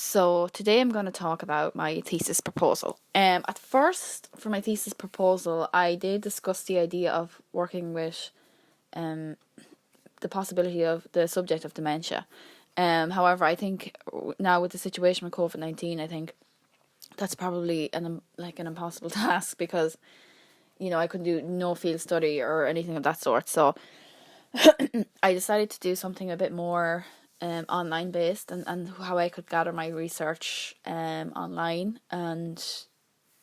So today I'm going to talk about my thesis proposal. At first, for my thesis proposal, I did discuss the idea of working with the possibility of the subject of dementia. However, I think now with the situation with COVID-19, I think that's probably an impossible task because, I couldn't do no field study or anything of that sort. So I decided to do something a bit more online based and how I could gather my research online, and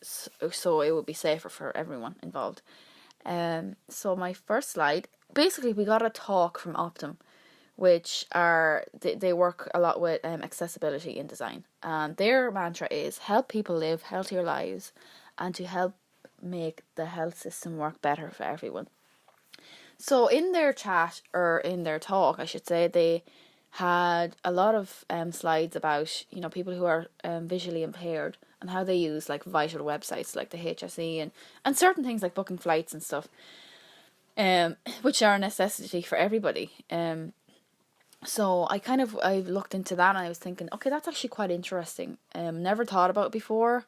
so it would be safer for everyone involved. So my first slide, basically we got a talk from Optum, which they work a lot with accessibility in design. And their mantra is help people live healthier lives and to help make the health system work better for everyone. So in their chat, or in their talk, I should say, they had a lot of slides about, people who are visually impaired and how they use like vital websites like the HSE and certain things like booking flights and stuff, which are a necessity for everybody. So I looked into that and I was thinking, okay, that's actually quite interesting. Never thought about it before.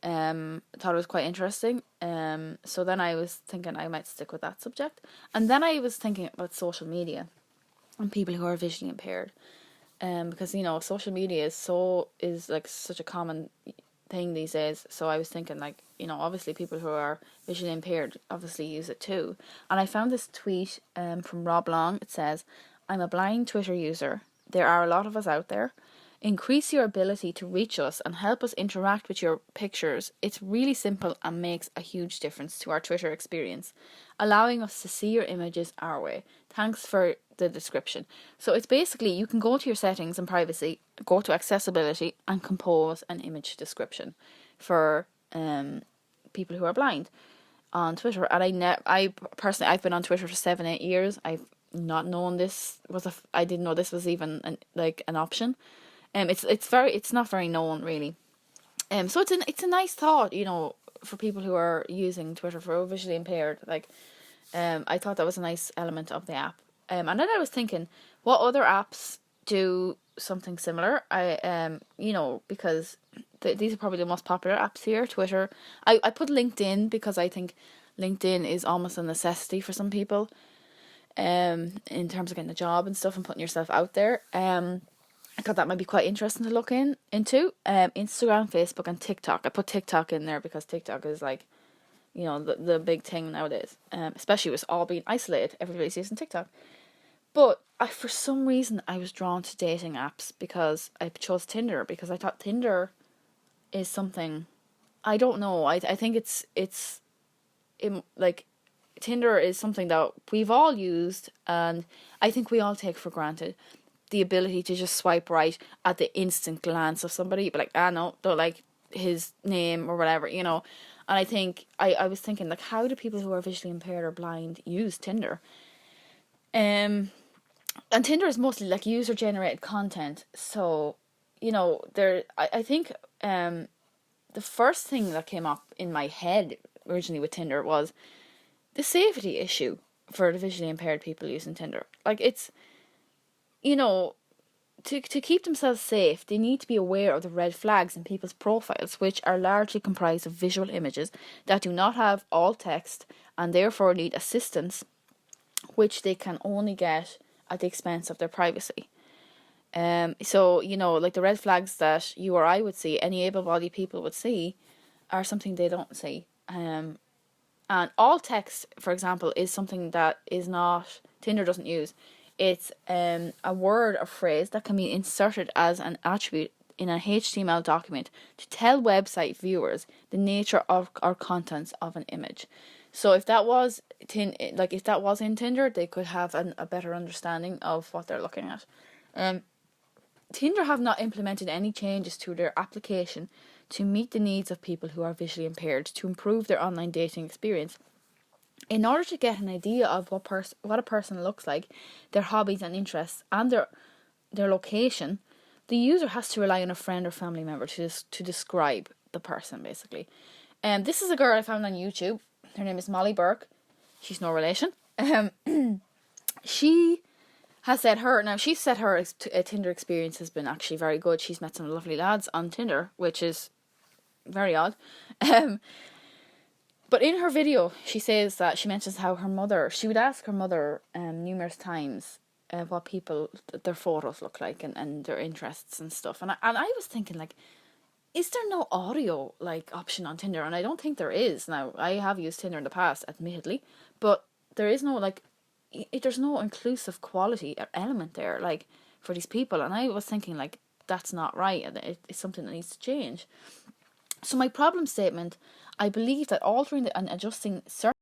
Thought it was quite interesting. So then I was thinking I might stick with that subject. And then I was thinking about social media and people who are visually impaired. Because, social media is like such a common thing these days. So I was thinking obviously people who are visually impaired obviously use it too. And I found this tweet from Rob Long. It says, "I'm a blind Twitter user. There are a lot of us out there. Increase your ability to reach us and help us interact with your pictures. It's really simple and makes a huge difference to our Twitter experience, allowing us to see your images our way. Thanks for the description." So it's basically, you can go to your settings and privacy, go to accessibility and compose an image description for people who are blind on Twitter. And I personally, I've been on Twitter for 7-8 years. I've not known this was I didn't know this was even an option. It's not very known really. So it's a nice thought, for people who are using Twitter for visually impaired. I thought that was a nice element of the app. And then I was thinking, what other apps do something similar? Because these are probably the most popular apps here. Twitter. I put LinkedIn because I think LinkedIn is almost a necessity for some people. In terms of getting a job and stuff and putting yourself out there. I thought that might be quite interesting to look into. Instagram, Facebook, and TikTok. I put TikTok in there because TikTok is the big thing nowadays. Especially with all being isolated, everybody's using TikTok. But for some reason I was drawn to dating apps because I chose Tinder because I thought Tinder is something, I don't know. I think Tinder is something that we've all used, and I think we all take for granted the ability to just swipe right at the instant glance of somebody, but no, don't like his name or whatever, And I think I was thinking, how do people who are visually impaired or blind use Tinder? And Tinder is mostly user generated content. So, I think the first thing that came up in my head originally with Tinder was the safety issue for the visually impaired people using Tinder. It's, to keep themselves safe, they need to be aware of the red flags in people's profiles, which are largely comprised of visual images that do not have alt text and therefore need assistance, which they can only get at the expense of their privacy. So, the red flags that you or I would see, any able-bodied people would see, are something they don't see. And alt text, for example, is something that Tinder doesn't use. It's a word or phrase that can be inserted as an attribute in an HTML document to tell website viewers the nature of or contents of an image. So if that was in Tinder, they could have a better understanding of what they're looking at. Tinder have not implemented any changes to their application to meet the needs of people who are visually impaired to improve their online dating experience. In order to get an idea of what a person looks like, their hobbies and interests, and their location, the user has to rely on a friend or family member to describe the person, basically. This is a girl I found on YouTube. Her name is Molly Burke. She's no relation. She has said she said her Tinder experience has been actually very good. She's met some lovely lads on Tinder, which is very odd. But in her video, she says that she mentions how she would ask her mother numerous times what people, their photos look like and their interests and stuff. And I was thinking, like, is there no audio like option on Tinder? And I don't think there is. Now, I have used Tinder in the past, admittedly, but there is no like, there's no inclusive quality element there, like, for these people. And I was thinking, like, that's not right, and it's something that needs to change. So my problem statement, I believe that altering and adjusting certain